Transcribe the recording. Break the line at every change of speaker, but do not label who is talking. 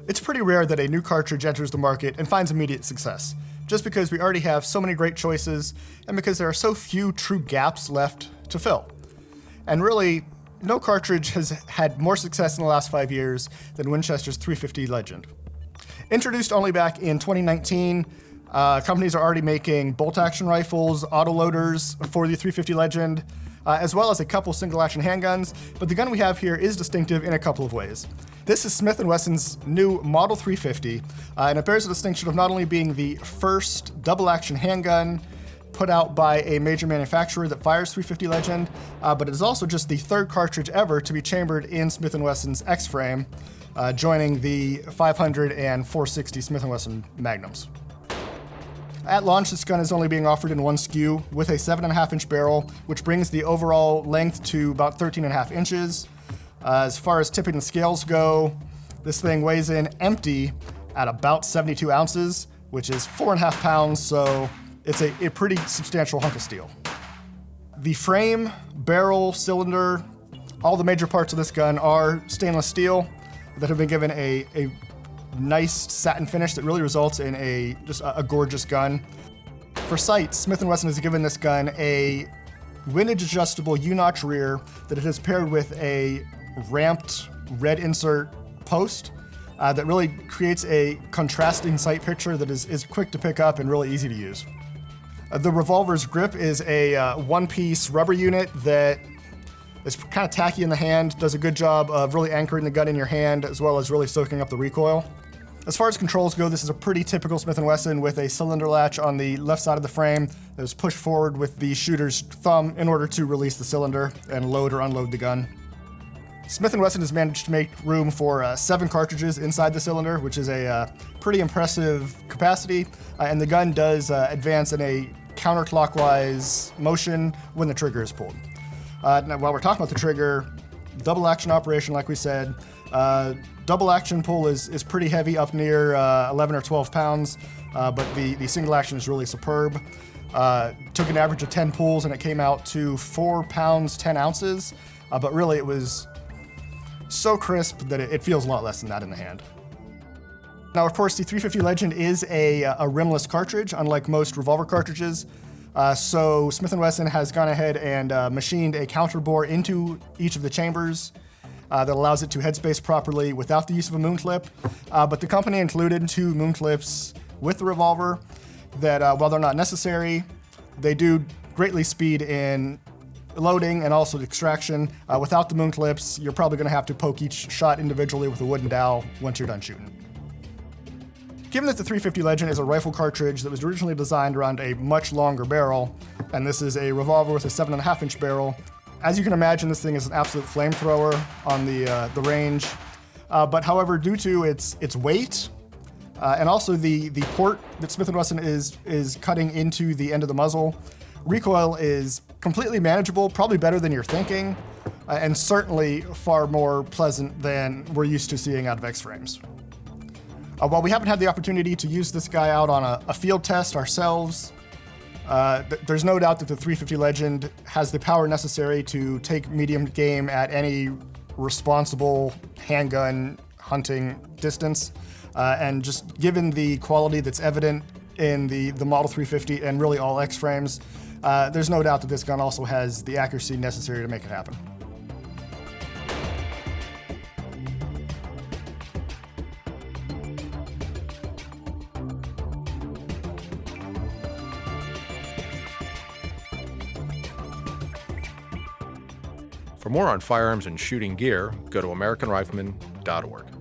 It's pretty rare that a new cartridge enters the market and finds immediate success, just because we already have so many great choices and because there are so few true gaps left to fill. And really, no cartridge has had more success in the last 5 years than Winchester's 350 Legend. Introduced only back in 2019, companies are already making bolt-action rifles, autoloaders for the 350 Legend, as well as a couple single-action handguns, but the gun we have here is distinctive in a couple of ways. This is Smith & Wesson's new Model 350, and it bears the distinction of not only being the first double-action handgun put out by a major manufacturer that fires 350 Legend, but it is also just the third cartridge ever to be chambered in Smith & Wesson's X-frame, joining the 500 and 460 Smith & Wesson Magnums. At launch, this gun is only being offered in one SKU with a 7.5-inch barrel, which brings the overall length to about 13.5 inches. As far as tipping the scales go, this thing weighs in empty at about 72 ounces, which is 4.5 pounds, so it's a pretty substantial hunk of steel. The frame, barrel, cylinder, all the major parts of this gun are stainless steel that have been given a nice satin finish that really results in just a gorgeous gun. For sights, Smith & Wesson has given this gun a windage adjustable U-notch rear that it has paired with a ramped red insert post that really creates a contrasting sight picture that is quick to pick up and really easy to use. The revolver's grip is a one-piece rubber unit that is kind of tacky in the hand, does a good job of really anchoring the gun in your hand as well as really soaking up the recoil. As far as controls go, this is a pretty typical Smith & Wesson with a cylinder latch on the left side of the frame that is pushed forward with the shooter's thumb in order to release the cylinder and load or unload the gun. Smith & Wesson has managed to make room for 7 cartridges inside the cylinder, which is a pretty impressive capacity, and the gun does advance in a counterclockwise motion when the trigger is pulled. Now, while we're talking about the trigger, double action operation, like we said, double action pull is pretty heavy, up near 11 or 12 pounds, but the single action is really superb. Took an average of 10 pulls and it came out to 4 pounds, 10 ounces, but really it was so crisp that it feels a lot less than that in the hand. Now, of course, the 350 Legend is a rimless cartridge, unlike most revolver cartridges. So Smith & Wesson has gone ahead and machined a counterbore into each of the chambers that allows it to headspace properly without the use of a moon clip. But the company included 2 moon clips with the revolver that, while they're not necessary, they do greatly speed in loading and also extraction. Without the moon clips, you're probably going to have to poke each shot individually with a wooden dowel once you're done shooting. Given that the 350 Legend is a rifle cartridge that was originally designed around a much longer barrel, and this is a revolver with a 7.5-inch barrel, as you can imagine, this thing is an absolute flamethrower on the range. But however, due to its weight, and also the port that Smith & Wesson is cutting into the end of the muzzle, recoil is completely manageable, probably better than you're thinking, and certainly far more pleasant than we're used to seeing out of X-frames. While we haven't had the opportunity to use this guy out on a field test ourselves, there's no doubt that the 350 Legend has the power necessary to take medium game at any responsible handgun hunting distance. And just given the quality that's evident in the Model 350 and really all X-frames, there's no doubt that this gun also has the accuracy necessary to make it happen.
For more on firearms and shooting gear, go to AmericanRifleman.org.